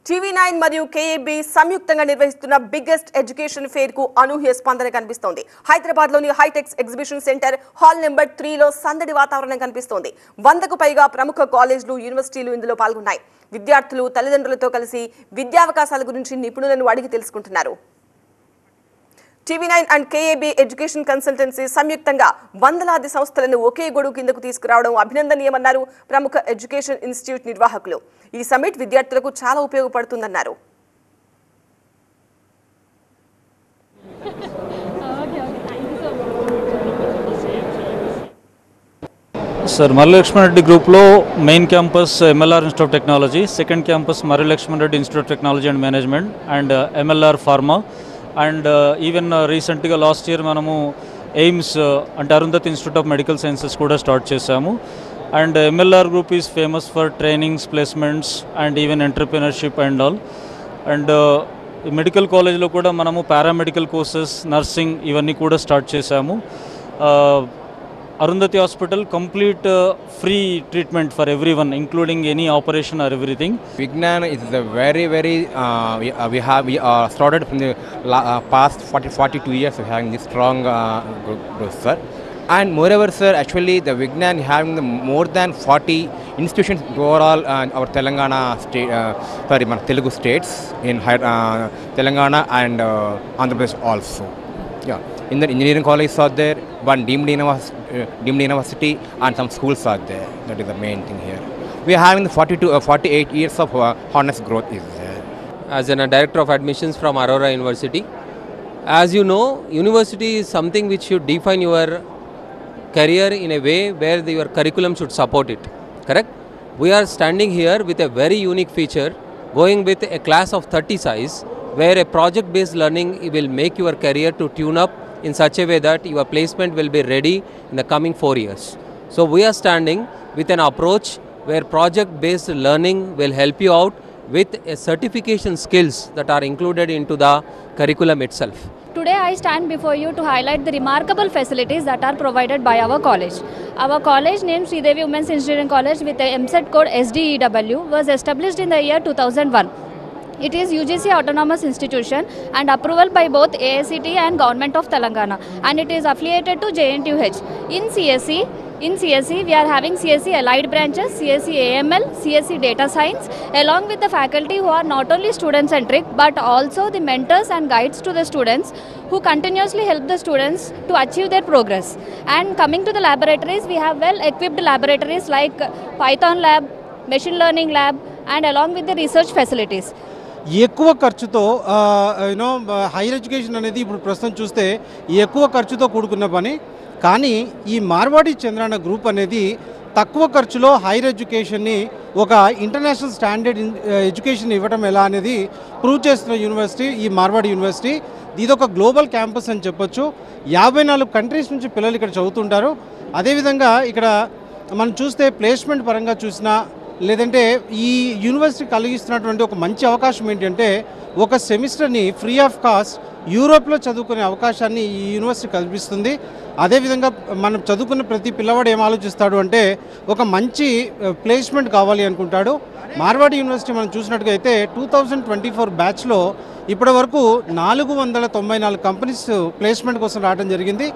TV9 మరియు KAB సంయుక్తంగా నిర్వహిస్తున్న బిగ్గెస్ట్ ఎడ్యుకేషన్ ఫెయిర్ కు అనూహ్య స్పందన కనిపిస్తోంది. హైదరాబాద్ లోని HITEX exhibition centre hall number 3 లో సందడి వాతావరణం కనిపిస్తోంది. 100కు పైగా ప్రముఖ కాలేజీలు, యూనివర్సిటీలు ఇందులో పాల్గొన్నాయి. విద్యార్థులు తల్లిదండ్రులతో కలిసి విద్యావకాశాల గురించి నిపుణులను అడిగి తెలుసుకుంటున్నారు. TV9 and KAB education consultancy సంయుక్తంగా వందలాది సంస్థలను ఒకే గొడుగు కిందకు తీసుకురావడం అభినందనీయమన్నారు ప్రముఖ ఎడ్యుకేషన్ ఇన్స్టిట్యూట్ నిర్వాహకులు. ఈ సమిట్ విద్యార్థులకు చాలా ఉపయోగపడుతుందన్నారు. Sir, Marri Lakshman Reddy Group lo main campus MLR Institute of Technology, second campus Marri Lakshman Reddy Institute of Technology and Management and MLR Pharma. And even recently last year manamu AIMS and Arundhati Institute of Medical Sciences kuda start chesamu. And MLR group is famous for trainings, placements and even entrepreneurship and all. And medical college lo kuda manamu paramedical courses, nursing ivanni kuda start chesamu. Arundhati Hospital complete free treatment for everyone, including any operation or everything. Vignan is a very we are started from the past 42 years of having this strong growth, sir. And moreover, sir, actually the Vignan having the more than 40 institutions overall our Telangana state, Telugu states in Telangana and Andhra Pradesh also. Yeah. In the engineering colleges are there, one deemed university and some schools are there. That is the main thing here. We are having the 48 years of honest growth is there. As a director of admissions from Aurora University, as you know, university is something which should define your career in a way where your curriculum should support it. Correct? We are standing here with a very unique feature, going with a class of 30 size, where a project-based learning will make your career to tune up in such a way that your placement will be ready in the coming 4 years. So we are standing with an approach where project-based learning will help you out with a certification skills that are included into the curriculum itself. Today I stand before you to highlight the remarkable facilities that are provided by our college. Our college named Sridevi Women's Engineering College with the MSET code SDEW was established in the year 2001. It is UGC autonomous institution and approval by both AICT and Government of Telangana, and it is affiliated to JNTUH. In CSE we are having CSE allied branches, CSE AML, CSE data science, along with the faculty who are not only student centric but also the mentors and guides to the students who continuously help the students to achieve their progress. And coming to the laboratories, we have well equipped laboratories like Python lab, machine learning lab, and along with the research facilities. ఎక్కువ ఖర్చుతో higher education అనేది ఇప్పుడు ప్రస్తుతం చూస్తే ఎక్కువ ఖర్చుతో కూడుకున్న పని. కానీ ఈ మార్వాడి చంద్రాన గ్రూప్ అనేది తక్కువ ఖర్చులో హైయర్ ఎడ్యుకేషన్ని ఒక ఇంటర్నేషనల్ స్టాండర్డ్ ఎడ్యుకేషన్ ఇవ్వడం ఎలా అనేది ప్రూవ్ చేస్తున్న యూనివర్సిటీ ఈ మార్వాడి యూనివర్సిటీ. ఇది ఒక గ్లోబల్ క్యాంపస్ అని చెప్పొచ్చు. 54 కంట్రీస్ నుంచి పిల్లలు ఇక్కడ చదువుతుంటారు. అదేవిధంగా ఇక్కడ మనం చూస్తే ప్లేస్మెంట్ పరంగా చూసినా లేదంటే ఈ యూనివర్సిటీ కలిగిస్తున్నటువంటి ఒక మంచి అవకాశం ఏంటంటే ఒక సెమిస్టర్ని ఫ్రీ ఆఫ్ కాస్ట్ యూరోప్లో చదువుకునే అవకాశాన్ని ఈ యూనివర్సిటీ కల్పిస్తుంది. అదేవిధంగా మనం చదువుకున్న ప్రతి పిల్లవాడు ఏం ఆలోచిస్తాడు అంటే ఒక మంచి ప్లేస్మెంట్ కావాలి అనుకుంటాడు. మార్వాడి యూనివర్సిటీ మనం చూసినట్టుగా అయితే 2024 బ్యాచ్లో ఇప్పటి వరకు 494 కంపెనీస్ ప్లేస్మెంట్ కోసం రావడం జరిగింది.